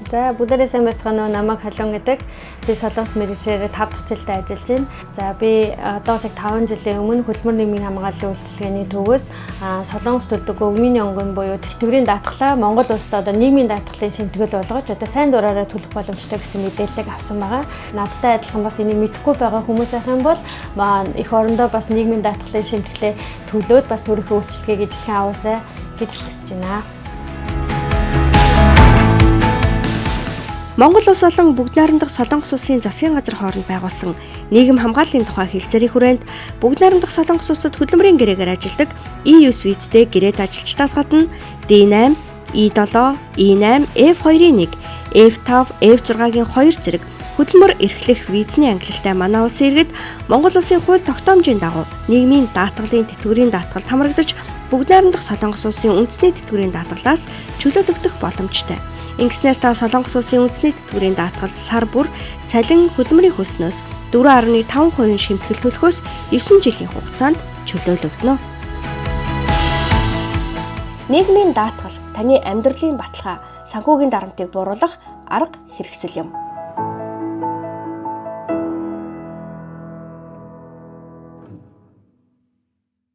За бүгдээрээ сайн байцгаана уу? Намайг Халуун гэдэг. Би Солонгос мэргэжлэрээ 5 дахь жилдээ ажиллаж байна. За би одоо яг 5 жилийн өмнө хөдөлмөр нийгмийн хамгааллын үйлчилгээний төвөөс Солонгос төлдөг өвмийн онгон буюу тэтгэврийн даатгалаа Монгол улсад одоо нийгмийн даатгалын шимтгэл болгож одоо сайн дураараа төлөх боломжтой гэсэн мэдээллийг авсан байгаа. Надтай адилхан бас энийг мэдэхгүй байгаа хүмүүс байх юм бол эх орондоо бас нийгмийн даатгалын шимтгэлээ төлөөд бас төрөх үйлчилгээг ижилхэн аваасай гэж хүсэж байна. Монгол улс болон Бүгд найрамдах Солонгос улсын засгийн газар хооронд байгуулсан нийгэм хамгааллын тухай хэлцээрийн хүрээнд Бүгд найрамдах Солонгос улсад хөдөлмөрийн гэрээгээр ажилладаг EUS визтэй гэрээт ажилчдаас гадна D8, E7, E8, F2-1, F5, F6-гийн 2 зэрэг хөдөлмөр эрхлэх визний ангилалтай манай улсын иргэд Монгол улсын хууль тогтоомжийн дагуу нийгмийн даатгалын тэтгэврийн даатгалд хамрагдаж Бүгд найрамдах Солонгос улсын үндэсний тэтгэврийн даатгалаас чөлөөлөгдөх боломжтой. Ингэснээр та Солонгос улсын үндэсний тэтгэврийн даатгалд сар бүр цалин хөдөлмөрийн хөлснөөс 4.5% шимтгэл төлөхөөс 9 жилийн хугацаанд чөлөөлөгдөнө. Нийгмийн даатгал таны амьдралын баталгаа, санхүүгийн дарамтыг бууруулах арга хэрэгсэл юм.